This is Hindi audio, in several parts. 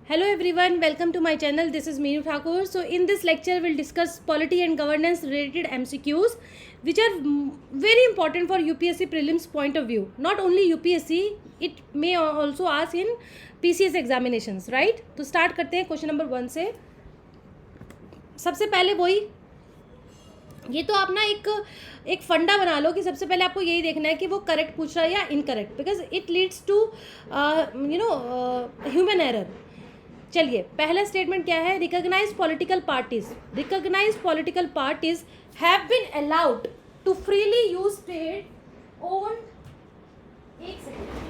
Hello everyone, welcome to my channel. This is Meenu Thakur. So in this lecture we'll discuss polity and governance related MCQs which are very important for UPSC prelims point of view. Not only UPSC, it may also ask in PCS examinations, right? तो start करते हैं क्वेश्चन नंबर 1 से. सबसे पहले वही ये तो आप ना एक फंडा बना लो कि सबसे पहले आपको यही देखना है कि वो करेक्ट पूछ रहा है या incorrect, because it leads to human error. चलिए, पहला स्टेटमेंट क्या है? Recognised political parties have been allowed to freely use state own. एक second.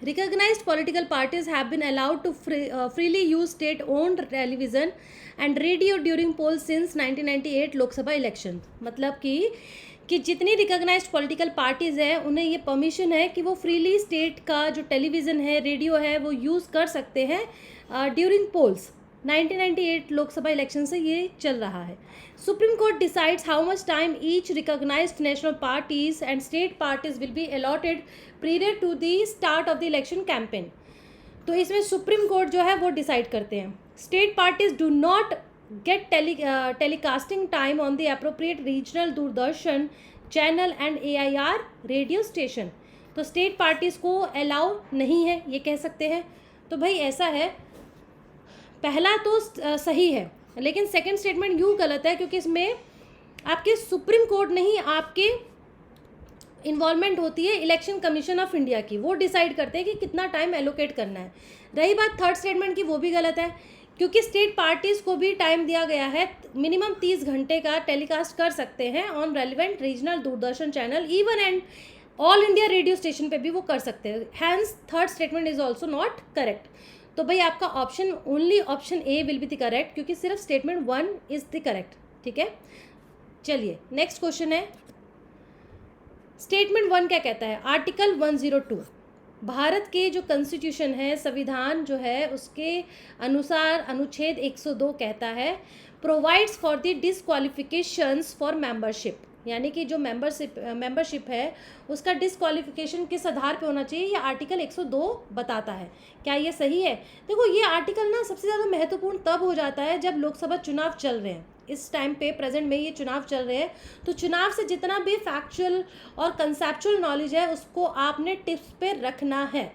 Recognized political parties have been allowed to freely use state-owned television and radio during polls since 1998 Lok Sabha election. मतलब कि जितनी रिकॉग्नाइज्ड पॉलिटिकल पार्टीज़ हैं उन्हें ये परमिशन है कि वो फ्रीली स्टेट का जो टेलीविज़न है, रेडियो है, वो यूज़ कर सकते हैं ड्यूरिंग पोल्स. 1998 लोकसभा इलेक्शन से ये चल रहा है. Supreme court decides how much time each recognised national parties and state parties will be allotted period to the start of the election campaign. तो इसमें सुप्रीम कोर्ट जो है वो डिसाइड करते हैं. State parties do not get telecasting time on the appropriate regional Doordarshan channel and AIR radio station. तो स्टेट पार्टीज़ को अलाउ नहीं है, ये कह सकते हैं. तो भाई ऐसा है, पहला तो सही है, लेकिन सेकंड स्टेटमेंट यूँ गलत है क्योंकि इसमें आपके सुप्रीम कोर्ट नहीं, आपके इन्वॉल्वमेंट होती है इलेक्शन कमीशन ऑफ इंडिया की. वो डिसाइड करते हैं कि कितना टाइम एलोकेट करना है. रही बात थर्ड स्टेटमेंट की, वो भी गलत है क्योंकि स्टेट पार्टीज़ को भी टाइम दिया गया है, मिनिमम 30 घंटे का टेलीकास्ट कर सकते हैं on relevant regional Doordarshan channel, even and all India radio station पे भी वो कर सकते हैं. Hence third statement is also not correct. तो भाई आपका option only option A will be the correct क्योंकि सिर्फ स्टेटमेंट 1 इज द करेक्ट. ठीक है, चलिए नेक्स्ट क्वेश्चन है. स्टेटमेंट 1 क्या कहता है? आर्टिकल 102 भारत के जो कॉन्स्टिट्यूशन है, संविधान जो है, उसके अनुसार अनुच्छेद 102 कहता है provides for the disqualifications for membership. यानी कि जो मेंबरशिप है उसका डिसक्वालिफिकेशन किस आधार पे होना चाहिए, ये आर्टिकल 102 बताता है. क्या ये सही है? देखो, ये आर्टिकल ना सबसे ज़्यादा महत्वपूर्ण तब हो जाता है जब लोकसभा चुनाव चल रहे हैं. इस टाइम पे प्रेजेंट में ये चुनाव चल रहे हैं, तो चुनाव से जितना भी फैक्चुअल और कंसेप्चुअल नॉलेज है उसको आपने टिप्स पे रखना है.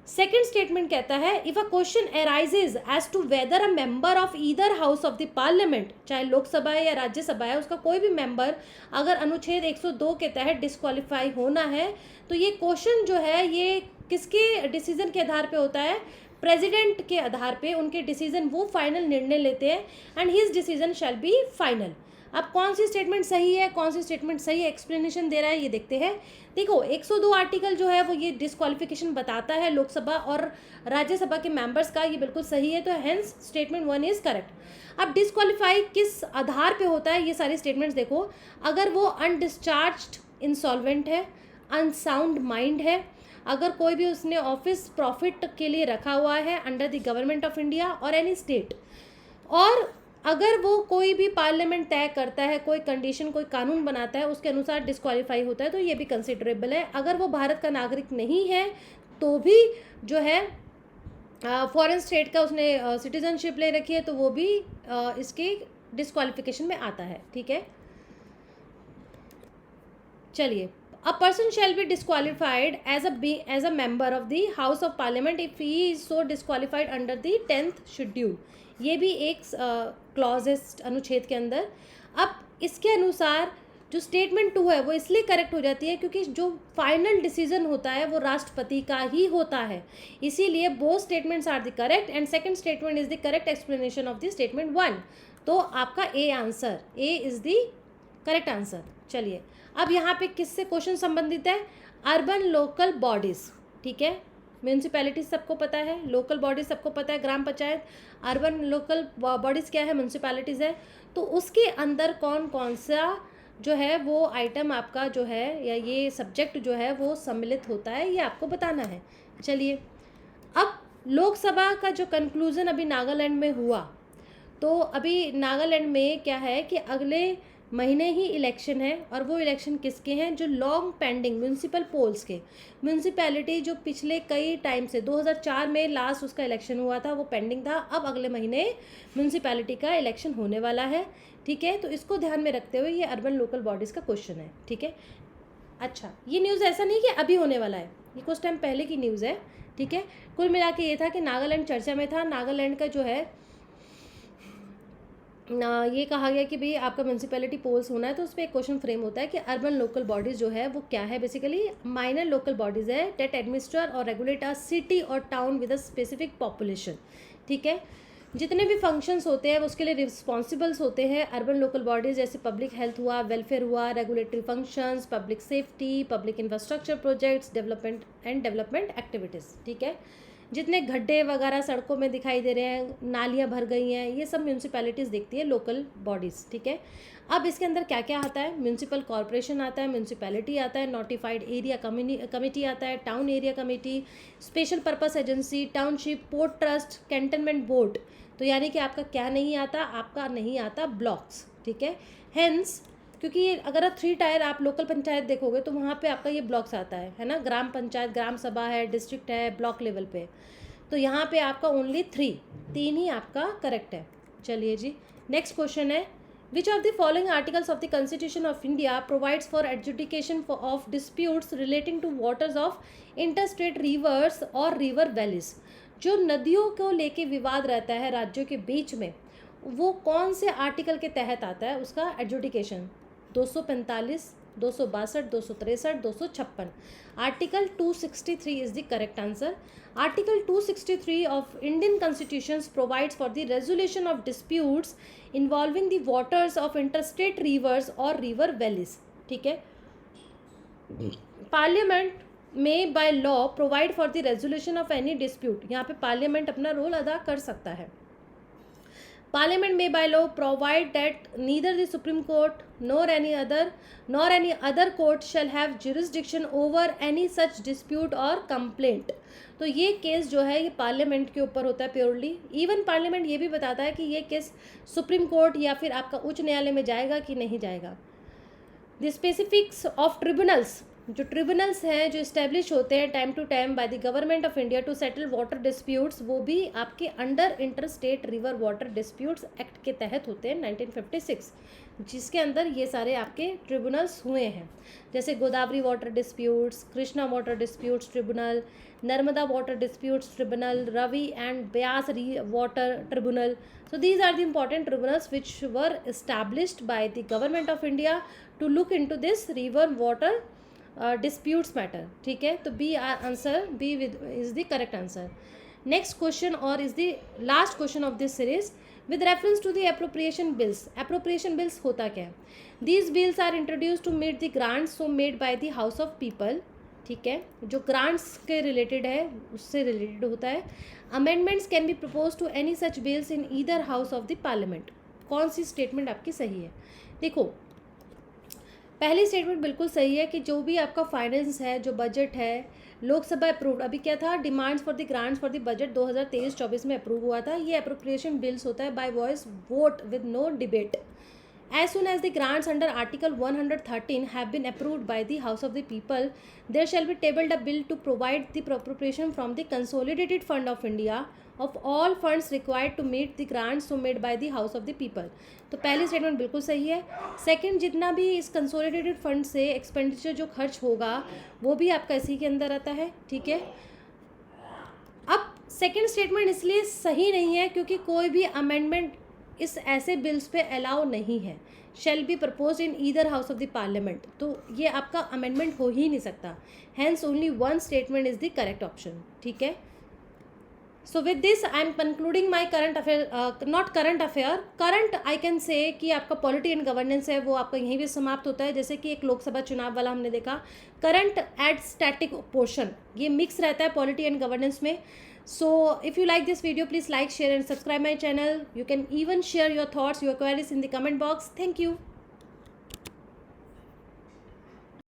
सेकेंड स्टेटमेंट कहता है if a question arises as to whether a member of either house of the parliament, चाहे लोकसभा है या राज्यसभा है, उसका कोई भी मेंबर अगर अनुच्छेद 102 के तहत डिस्क्वालीफाई होना है, तो ये क्वेश्चन जो है ये किसके डिसीजन के आधार पे होता है? प्रेसिडेंट के आधार पे. उनके डिसीजन, वो फाइनल निर्णय लेते हैं and his decision shall be final. अब कौन सी स्टेटमेंट सही है, कौन सी स्टेटमेंट सही एक्सप्लेनेशन दे रहा है, ये देखते हैं. देखो, 102 आर्टिकल जो है वो ये डिस्क्वालिफिकेशन बताता है लोकसभा और राज्यसभा के मेंबर्स का, ये बिल्कुल सही है. तो हेंस स्टेटमेंट 1 इज़ करेक्ट. अब डिस्क्वालीफाई किस आधार पे होता है, ये सारी स्टेटमेंट्स देखो. अगर वो अनडिस्चार्ज्ड इंसॉल्वेंट है, अनसाउंड माइंड है, अगर कोई भी उसने ऑफिस प्रॉफिट के लिए रखा हुआ है under the government of India और एनी स्टेट, और अगर वो कोई भी पार्लियामेंट तय करता है, कोई कंडीशन, कोई कानून बनाता है, उसके अनुसार डिस्क्वालीफाई होता है, तो ये भी कंसिडरेबल है. अगर वो भारत का नागरिक नहीं है तो भी जो है फॉरेन स्टेट का उसने सिटीजनशिप ले रखी है, तो वो भी इसके डिस्क्वालिफिकेशन में आता है. ठीक है, चलिए. A person shall be disqualified as a member of the House of Parliament if he is so disqualified under the 10th schedule. ये भी एक क्लॉज है अनुच्छेद के अंदर. अब इसके अनुसार जो स्टेटमेंट 2 है वो इसलिए करेक्ट हो जाती है क्योंकि जो फाइनल डिसीजन होता है वो राष्ट्रपति का ही होता है. इसीलिए both statements are the correct and second statement is the correct explanation of the statement 1. तो आपका A answer, A is the correct answer. चलिए, अब यहाँ पे किससे क्वेश्चन संबंधित है? Urban local bodies. ठीक है, म्यूनसिपैलिटीज सबको पता है, लोकल बॉडीज सबको पता है, ग्राम पंचायत. अर्बन लोकल बॉडीज़ क्या है? म्यूनसिपैलिटीज़ है. तो उसके अंदर कौन कौन सा जो है वो आइटम आपका जो है या ये सब्जेक्ट जो है वो सम्मिलित होता है, ये आपको बताना है. चलिए, अब लोकसभा का जो कंक्लूज़न अभी नागालैंड में हुआ, तो अभी नागालैंड में क्या है कि अगले महीने ही इलेक्शन है, और वो इलेक्शन किसके हैं? जो लॉन्ग पेंडिंग म्यूनसिपल पोल्स के, म्यूनसिपैलिटी जो पिछले कई टाइम से 2004 में लास्ट उसका इलेक्शन हुआ था, वो पेंडिंग था, अब अगले महीने म्यूनसिपैलिटी का इलेक्शन होने वाला है। ठीक है, तो इसको ध्यान में रखते हुए ये अर्बन लोकल बॉडीज़ का क्वेश्चन है। ठीक है, अच्छा ये न्यूज़ ऐसा नहीं कि अभी होने वाला है, ये कुछ टाइम पहले की न्यूज़ है। ठीक है, कुल मिला के ये था कि नागालैंड चर्चा में था। नागालैंड का जो है ये कहा गया कि भाई आपका म्यूनसिपैलिटी पोल्स होना है, तो उस पर एक क्वेश्चन फ्रेम होता है कि अर्बन लोकल बॉडीज़ जो है वो क्या है। बेसिकली माइनर लोकल बॉडीज़ है डेट एडमिनिस्टर और रेगुलेट अ सिटी और town with a specific population. ठीक है, जितने भी फंक्शंस होते हैं वो उसके लिए रिस्पॉन्सिबल्स होते हैं अर्बन लोकल बॉडीज़, जैसे पब्लिक हेल्थ हुआ, वेलफेयर हुआ, regulatory functions, public safety, public infrastructure projects, development activities. ठीक है, जितने गड्ढे वगैरह सड़कों में दिखाई दे रहे हैं, नालियाँ भर गई हैं, ये सब म्यूनसिपैलिटीज़ देखती है, लोकल बॉडीज़। ठीक है, अब इसके अंदर क्या क्या आता है? म्यूनसिपल कॉरपोरेशन आता है, म्यूनसिपैलिटी आता है, नोटिफाइड एरिया कमेटी आता है, town area committee, special purpose agency, township, port trust, cantonment board. तो यानी कि आपका क्या नहीं आता? आपका नहीं आता ब्लॉक्स। ठीक है, हेंस क्योंकि अगर आप 3 टायर आप लोकल पंचायत देखोगे तो वहाँ पे आपका ये ब्लॉक्स आता है ना, ग्राम पंचायत, ग्राम सभा है, डिस्ट्रिक्ट है, ब्लॉक लेवल पे। तो यहाँ पे आपका ओनली 3 ही आपका करेक्ट है। चलिए जी, नेक्स्ट क्वेश्चन है, which of the following articles of the constitution of India provides for adjudication of disputes relating to waters of interstate rivers और रिवर वैलीज। जो नदियों को लेके विवाद रहता है राज्यों के बीच में, वो कौन से आर्टिकल के तहत आता है उसका adjudication? 245, 262, 263, 256। Article 263 is the correct answer. Article 263 of Indian Constitution provides for the resolution of disputes involving the waters of interstate rivers or river valleys। ठीक है, पार्लियामेंट में by law provide for the resolution of any dispute. यहाँ पे पार्लियामेंट अपना रोल अदा कर सकता है। Parliament may by law provide that neither the Supreme Court nor any other court shall have jurisdiction over any such dispute or complaint। तो ये केस जो है ये पार्लियामेंट के ऊपर होता है प्योरली। इवन पार्लियामेंट ये भी बताता है कि ये केस सुप्रीम कोर्ट या फिर आपका उच्च न्यायालय में जाएगा कि नहीं जाएगा। द स्पेसिफिक्स ऑफ ट्रिब्यूनल्स, जो ट्रिब्यूनल्स हैं जो इस्टेब्लिश होते हैं time to time by the government of India to settle water disputes, वो भी आपके under interstate river water disputes act के तहत होते हैं 1956, जिसके अंदर ये सारे आपके ट्रिब्यूनल्स हुए हैं, जैसे Godavari water disputes, Krishna water disputes tribunal, Narmada water disputes tribunal, Ravi and Beas water tribunal. So these are the important tribunals which were established by the government of India to look into this river water disputes matter। ठीक है, तो B answer B is the correct answer. Next question और is the last question of this series with reference to the appropriation bills. Appropriation bills होता क्या है? These bills are introduce to meet the grants so made by the house of people. ठीक है, जो ग्रांट्स के रिलेटेड है उससे रिलेटेड होता है। Amendments can be propose to any such bills in either house of the parliament. कौन सी स्टेटमेंट आपकी सही है? देखो, पहली स्टेटमेंट बिल्कुल सही है कि जो भी आपका फाइनेंस है, जो बजट है, लोकसभा अप्रूव्ड, अभी क्या था, demands for the grants for the budget 2023-24 में अप्रूव हुआ था। ये अप्रोप्रिएशन बिल्स होता है by voice vote with no debate. As soon as the grants under Article 113 have been approved by the House of the People, there shall be tabled a bill to provide the appropriation from the Consolidated Fund of India of all funds required to meet the grants so made by the House of the People। तो पहली स्टेटमेंट बिल्कुल सही है। सेकंड, जितना भी इस कंसोलिडेटेड फंड से एक्सपेंडिचर जो खर्च होगा वो भी आपका इसी के अंदर आता है। ठीक है, अब सेकंड स्टेटमेंट इसलिए सही नहीं है क्योंकि कोई भी अमेंडमेंट इस ऐसे बिल्स पे अलाउ नहीं है। Shall be propose in either house of the parliament, तो ये आपका अमेंडमेंट हो ही नहीं सकता। Hence only one statement is the correct option. ठीक है, so with this I am concluding my current affair, not current affair, current I can say कि आपका पॉलिटी एंड गवर्नेंस है वो आपका यहीं भी समाप्त होता है। जैसे कि एक लोकसभा चुनाव वाला हमने देखा, करंट एट स्टैटिक पोर्शन, ये मिक्स रहता है पॉलिटी एंड गवर्नेंस में। So if you like this video, please like, share and subscribe my channel. You can even share your thoughts, your queries in the comment box. Thank you.